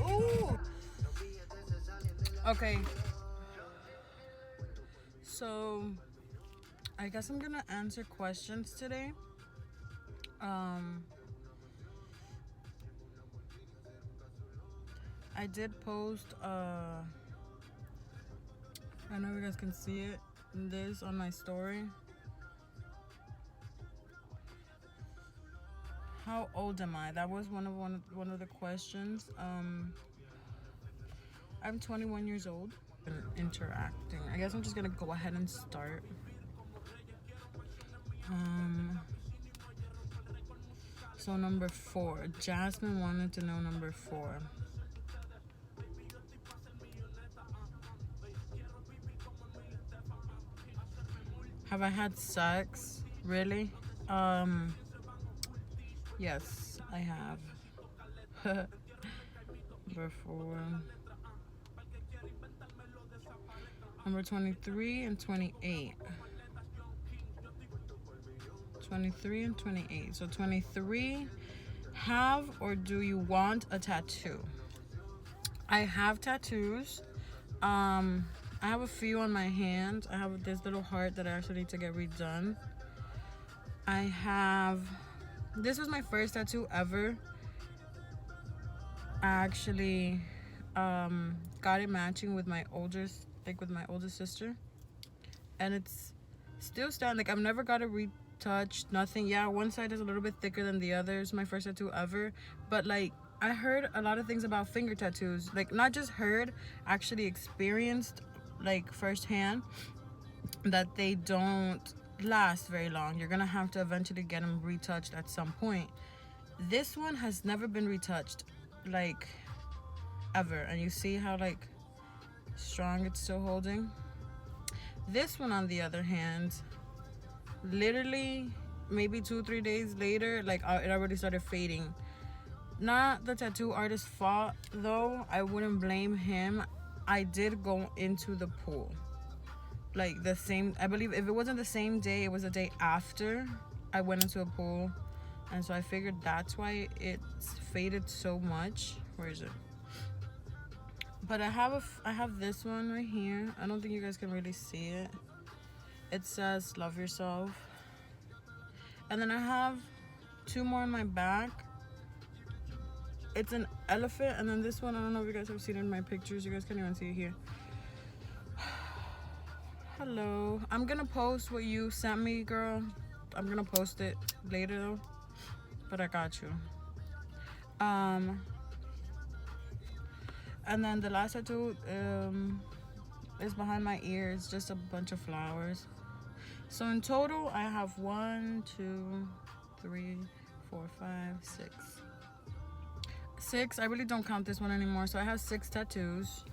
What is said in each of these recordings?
Ooh. Okay. So I guess I'm gonna answer questions today. Um, I did post. I know you guys can see it. This on my story. How old am I? That was one of the questions. I'm 21 years old. Interacting. I guess I'm just gonna go ahead and start. Um, so number 4. Jasmine wanted to know number 4. Have I had sex? Really? Yes, I have. Number 4. Number 23 and 28. 23 and 28. So 23, have or do you want a tattoo? I have tattoos. I have a few on my hand. I have this little heart that I actually need to get redone. I have, this was my first tattoo ever. I actually got it matching with my oldest, like with my oldest sister, and it's still standing. Like I've never got it retouched, nothing. Yeah, one side is a little bit thicker than the other. It's my first tattoo ever, but like I heard a lot of things about finger tattoos. Like not just heard, actually experienced, like firsthand, that they don't last very long. You're gonna have to eventually get them retouched at some point. This one has never been retouched, like ever, and you see how like strong it's still holding. This one on the other hand, literally maybe 2-3 days later, like it already started fading. Not the tattoo artist's fault though. I wouldn't blame him. I did go into the pool like the same, I believe if it wasn't the same day, it was the day after I went into a pool, and so I figured that's why it's faded so much. Where is it? But I have this one right here. I don't think you guys can really see it. It says love yourself. And then I have 2 more on my back. It's an elephant, and then this one, I don't know if you guys have seen it in my pictures. You guys can't even see it here. Hello. I'm gonna post what you sent me, girl. I'm gonna post it later though, but I got you. And then the last tattoo is behind my ear. It's just a bunch of flowers. So in total, I have 1, 2, 3, 4, 5, 6. 6. I really don't count this one anymore. So I have 6 tattoos.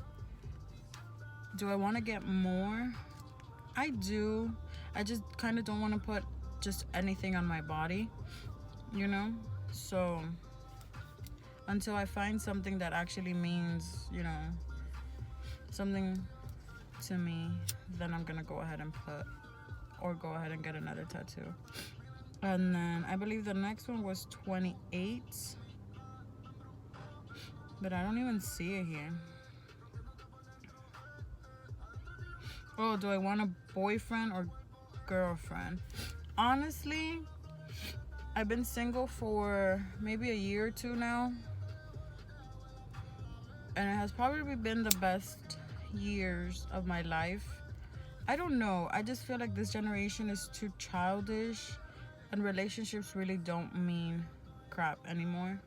Do I want to get more? I do. I just kind of don't want to put just anything on my body, you know? So until I find something that actually means, you know, something to me, then I'm gonna go ahead and put, or go ahead and get another tattoo. And then I believe the next one was 28, but I don't even see it here. Oh, do I want a boyfriend or girlfriend? Honestly, I've been single for maybe a year or 2 now, and it has probably been the best years of my life. I don't know. I just feel like this generation is too childish, and relationships really don't mean crap anymore.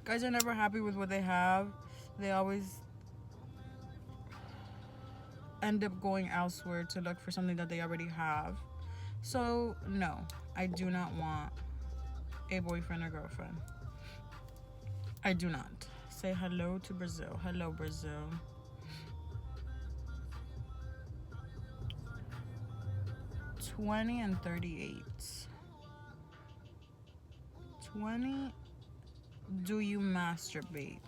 Guys are never happy with what they have. They always end up going elsewhere to look for something that they already have. So, no, I do not want a boyfriend or girlfriend. I do not. Say hello to Brazil. Hello, Brazil. 20 and 38. 20. Do you masturbate?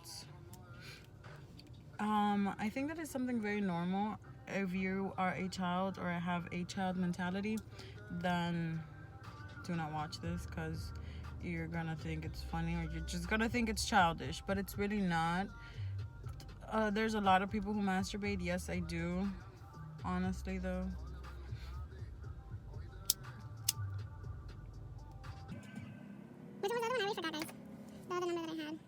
I think that is something very normal. if you are a child or have a child mentality, then do not watch this, because you're gonna think it's funny, or you're just gonna think it's childish, but it's really not. There's a lot of people who masturbate. Yes, I do. Honestly, though. Which one was the other one? I already forgot, guys. The other number that I had.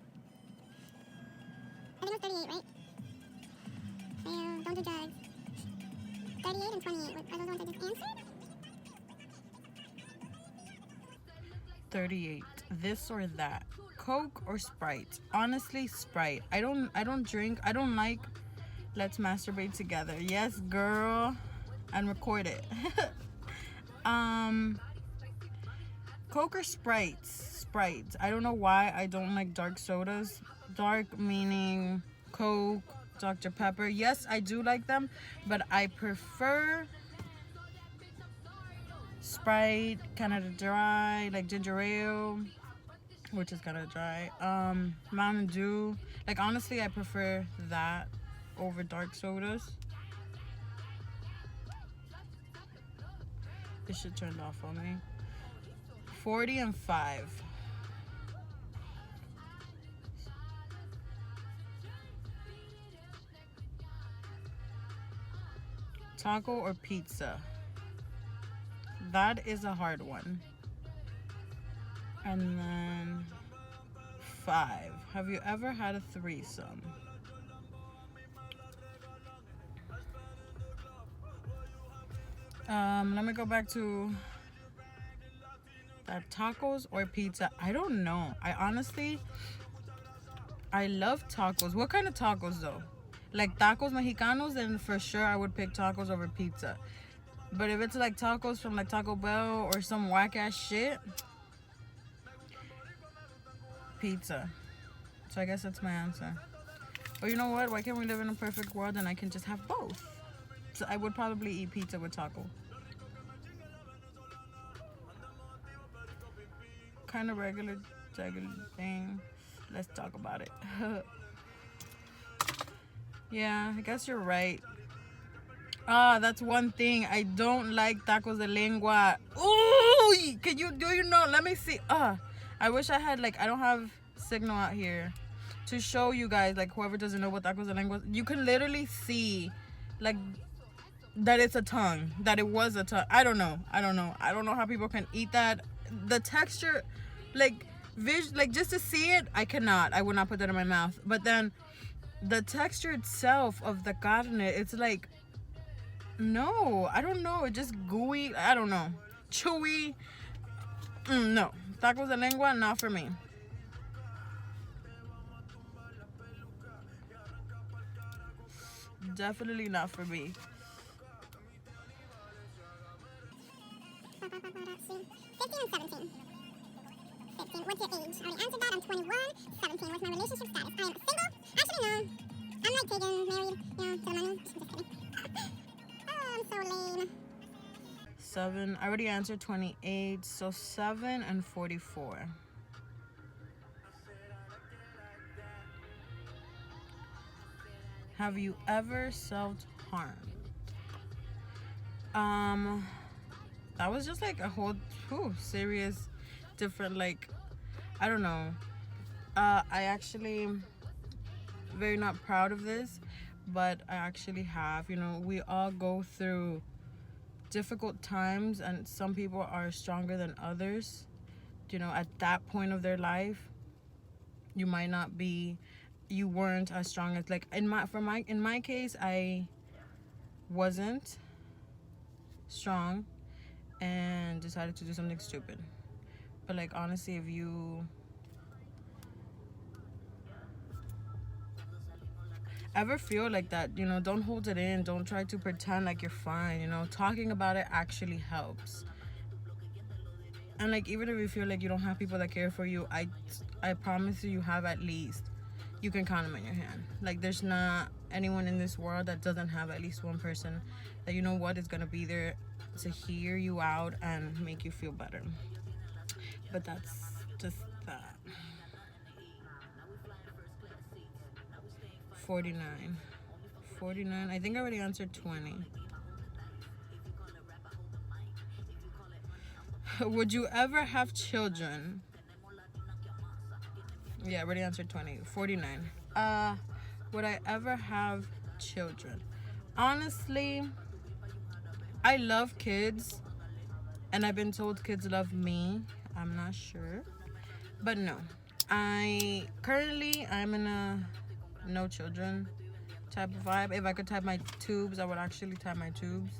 I think it was 38, right? Fail. Don't do drugs. 38 and 28. Are those the ones I just answered? 38. This or that. Coke or Sprite? Honestly, Sprite. I don't drink. I don't like let's masturbate together. Yes, girl. And record it. Coke or Sprite. I don't know why I don't like dark sodas. Dark meaning Coke, Dr. Pepper. Yes, I do like them, but I prefer Sprite, Canada Dry, like ginger ale, which is kind of dry. Mountain Dew. Like, honestly, I prefer that over dark sodas. This shit turned off on me. 40 and 5. Taco or pizza? That is a hard one. And then 5. Have you ever had a threesome? Let me go back to that. Tacos or pizza? I don't know. I love tacos. What kind of tacos though? Like tacos mexicanos, then for sure I would pick tacos over pizza. But if it's like tacos from like Taco Bell or some whack ass shit, pizza. So I guess that's my answer. Or you know what? Why can't we live in a perfect world and I can just have both? So I would probably eat pizza with taco. Kind of regular thing. Let's talk about it. Yeah, I guess you're right. That's one thing. I don't like tacos de lengua. Ooh, do you know? Let me see. I wish I had, like, I don't have signal out here to show you guys, like, whoever doesn't know what tacos de lengua, you can literally see, like, that it's a tongue, that it was a tongue. I don't know how people can eat that. The texture, like, just to see it, I would not put that in my mouth. But then the texture itself of the carne, it's like, no, I don't know, it just gooey, I don't know, chewy. No, tacos de lengua, not for me. Definitely not for me. 15 and 17. 15. What's your age? I already answered that. I'm 21. 17. What's my relationship status? I am single. Actually, no. I'm like taken, married, to the money. Just kidding. Oh, I'm so lame. 7. I already answered 28. So 7 and 44. Have you ever self-harmed? That was just like a whole serious, different, like, I don't know. I actually very not proud of this, but I actually have. You know, we all go through difficult times, and some people are stronger than others. You know, at that point of their life, you weren't as strong as, like, in my case, I wasn't strong and decided to do something stupid. But, like, honestly, if you ever feel like that, you know, don't hold it in. Don't try to pretend like you're fine. You know, talking about it actually helps. And, like, even if you feel like you don't have people that care for you, I promise you have at least, you can count them on your hand. Like, there's not anyone in this world that doesn't have at least one person that, you know what, is gonna be there to hear you out and make you feel better. But that's just that. 49. 49. I think I already answered 20. Would you ever have children? Yeah, I already answered 20. 49. Would I ever have children? Honestly, I love kids, and I've been told kids love me. I'm not sure, but no. I'm in a no children type of vibe. If I could type my tubes, I would actually type my tubes.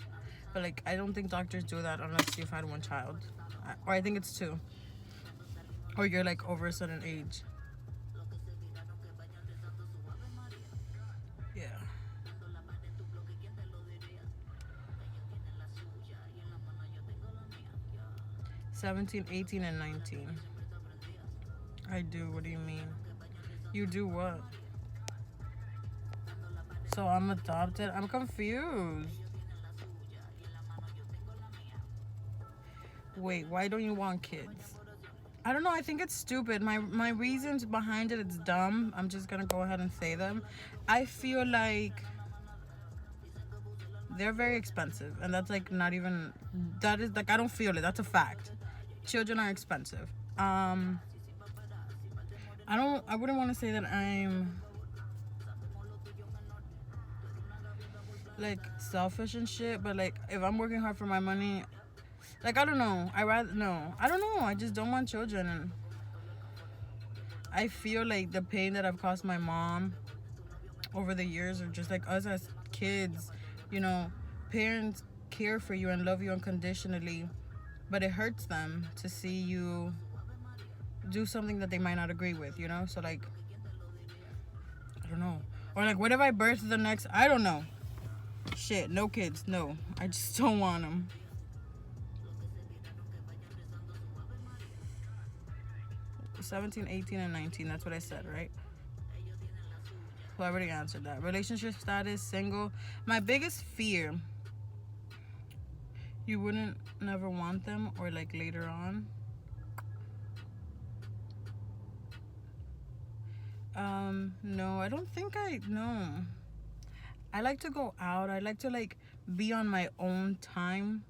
But like, I don't think doctors do that unless you've had one child, or I think it's two, or you're like over a certain age. Yeah. 17, 18, and 19. I do. What do you mean? You do what? So I'm adopted? I'm confused. Wait, why don't you want kids? I don't know. I think it's stupid. My reasons behind it, it's dumb. I'm just gonna go ahead and say them. I feel like they're very expensive, and that's like not even. That is like, I don't feel it. That's a fact. Children are expensive. I wouldn't want to say that I'm like selfish and shit, but like if I'm working hard for my money, like I don't know. I don't know. I just don't want children, and I feel like the pain that I've caused my mom over the years, or just like us as kids, you know, parents care for you and love you unconditionally, but it hurts them to see you do something that they might not agree with, you know? So like, I don't know. Or like, what if I birth the next, I don't know. Shit, no kids, no. I just don't want them. $17, 18, and 19, that's what I said, right? Well, I already answered that. Relationship status, single. My biggest fear, you wouldn't never want them, or like later on. No, I don't think no. I like to go out. I like to like be on my own time,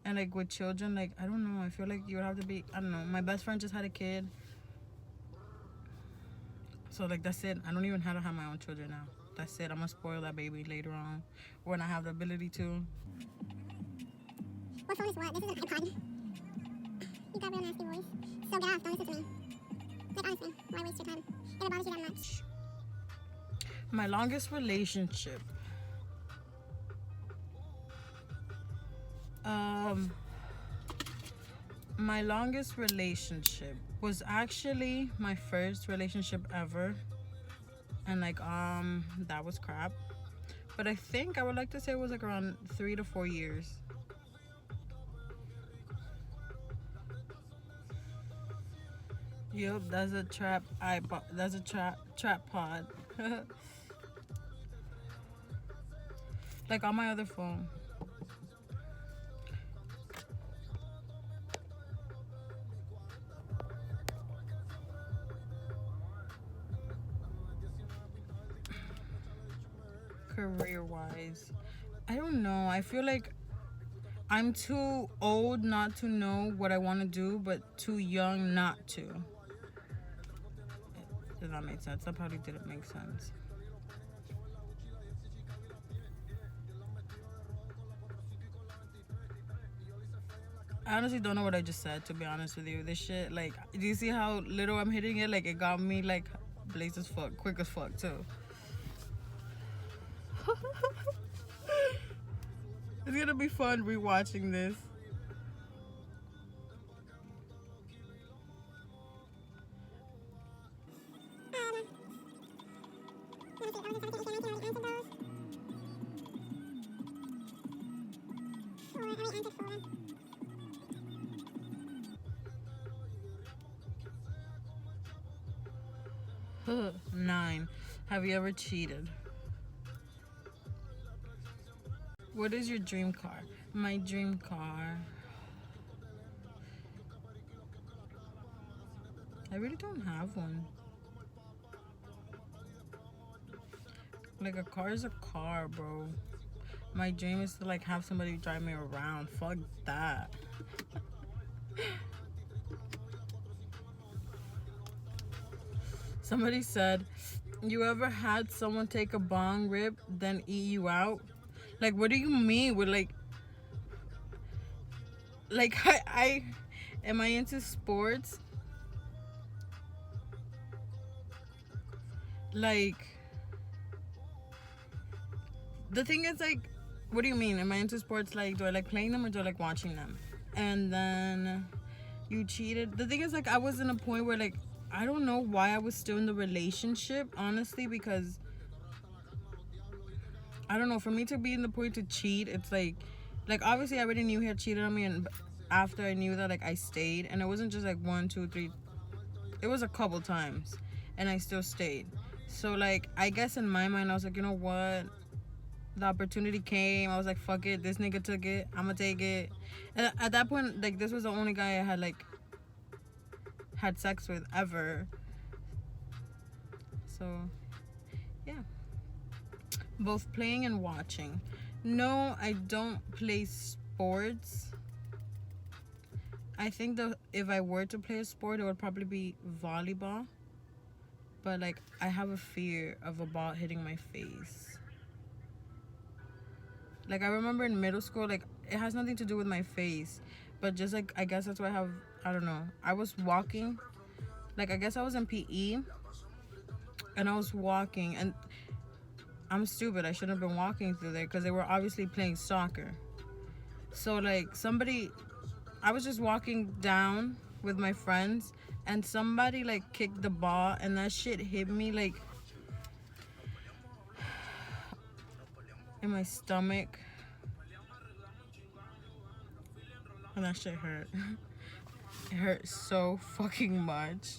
and like with children, like I don't know. I feel like you would have to be. I don't know. My best friend just had a kid, so like that's it. I don't even have to have my own children now. That's it. I'm gonna spoil that baby later on when I have the ability to. What phone is what? This is an iPod. You got a real nasty voice. So get off. Don't listen to me. Like honestly, why waste your time? If it bothers you that much. My longest relationship. My longest relationship was actually my first relationship ever, and like that was crap. But I think I would like to say it was like around 3 to 4 years. Yup, that's a trap iPod. That's a trap pod. Like on my other phone. Career-wise, I don't know. I feel like I'm too old not to know what I want to do, but too young not to. Does that make sense? That probably didn't make sense. I honestly don't know what I just said, to be honest with you. This shit, like, do you see how little I'm hitting it? Like, it got me, like, blazed as fuck, quick as fuck, too. It's gonna be fun rewatching this. Nine. Have you ever cheated? What is your dream car? My dream car. I really don't have one. Like, a car is a car, bro. My dream is to, like, have somebody drive me around. Fuck that. Somebody said, you ever had someone take a bong rip, then eat you out? Like, what do you mean? With, like, I am I into sports? Like, the thing is, like, what do you mean? Am I into sports? Like, do I like playing them or do I like watching them? And then you cheated. The thing is, like, I was in a point where, like, I don't know why I was still in the relationship, honestly, because I don't know. For me to be in the point to cheat, it's like obviously I already knew he had cheated on me, and after I knew that, like, I stayed, and it wasn't just like 1, 2, 3. It was a couple times, and I still stayed. So, like, I guess in my mind I was like, you know what? The opportunity came. I was like, fuck it. This nigga took it. I'ma take it. And at that point, like, this was the only guy I had, like, had sex with ever. So, yeah. Both playing and watching. No, I don't play sports. I think that if I were to play a sport, it would probably be volleyball. But, like, I have a fear of a ball hitting my face. Like, I remember in middle school, like, it has nothing to do with my face. But just, like, I guess that's why I have, I don't know. I was walking. Like, I guess I was in PE. And I was walking. And I'm stupid. I shouldn't have been walking through there because they were obviously playing soccer. So, like, I was just walking down with my friends, and somebody, like, kicked the ball, and that shit hit me, like, in my stomach. And that shit hurt. It hurt so fucking much.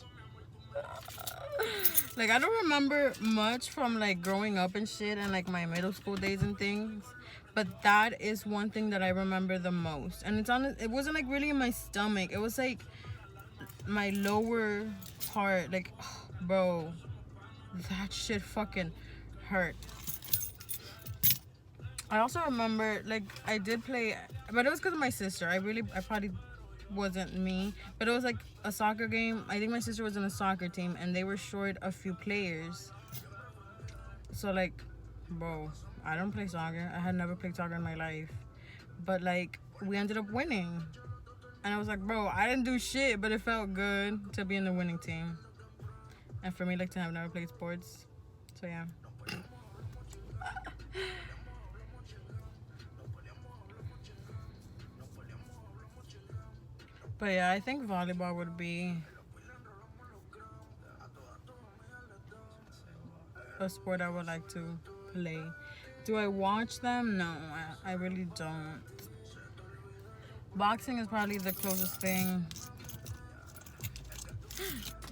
Like, I don't remember much from, like, growing up and shit and, like, my middle school days and things. But that is one thing that I remember the most. And it wasn't, like, really in my stomach. It was, like, my lower part. Like, oh, bro, that shit fucking hurt. I also remember, like, I did play, but it was because of my sister. I probably wasn't me, but it was like a soccer game. I think my sister was in a soccer team, and they were short a few players. So, like, bro, I don't play soccer. I had never played soccer in my life, but, like, we ended up winning, and I was like, bro, I didn't do shit, but it felt good to be in the winning team, and for me, like, to have never played sports. So yeah. But yeah, I think volleyball would be a sport I would like to play. Do I watch them? No, I really don't. Boxing is probably the closest thing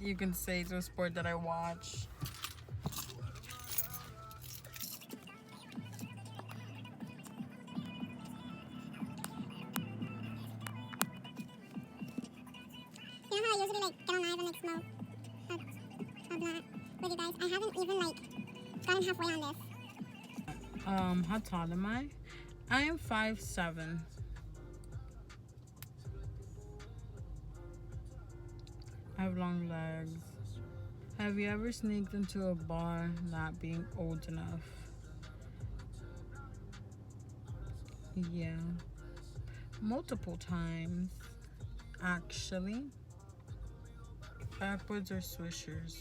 you can say to a sport that I watch. You know how I usually, like, get on live and, like, smoke a blunt with you guys? I haven't even, like, gotten halfway on this. How tall am I? I am 5'7". I have long legs. Have you ever sneaked into a bar not being old enough? Yeah. Multiple times, actually. Backwards or swishers?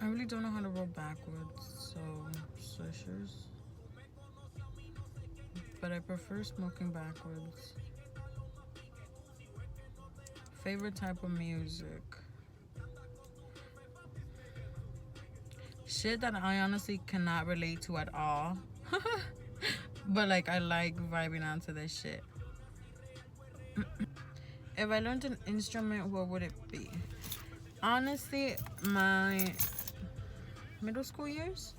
I really don't know how to roll backwards, so swishers. But I prefer smoking backwards. Favorite type of music? Shit that I honestly cannot relate to at all. But, like, I like vibing onto this shit. If I learned an instrument, what would it be? Honestly, my middle school years,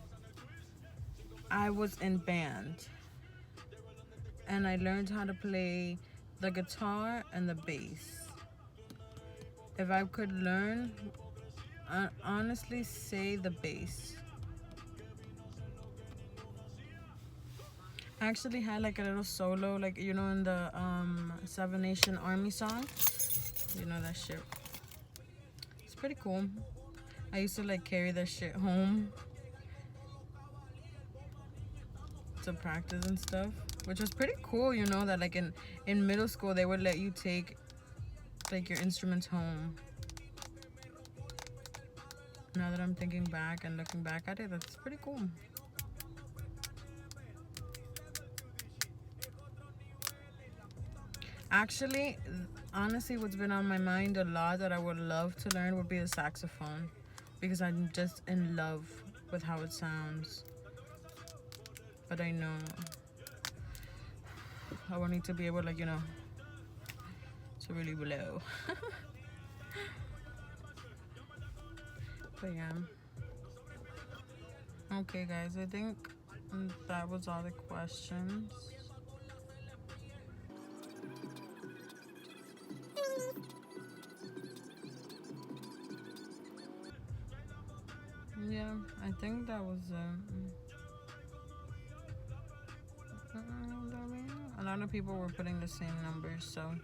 I was in band. And I learned how to play the guitar and the bass. If I could learn, I honestly say the bass. I actually had like a little solo, like you know, in the Seven Nation Army song. You know that shit. It's pretty cool. I used to like carry that shit home to practice and stuff, which was pretty cool. You know that like in middle school they would let you take like your instruments home. Now that I'm thinking back and looking back at it, that's pretty cool. Actually, honestly, what's been on my mind a lot that I would love to learn would be the saxophone, because I'm just in love with how it sounds. But I know I will need to be able, like, you know, to really blow. But yeah. Okay, guys, I think that was all the questions. Yeah, I think that was a lot of people were putting the same numbers, so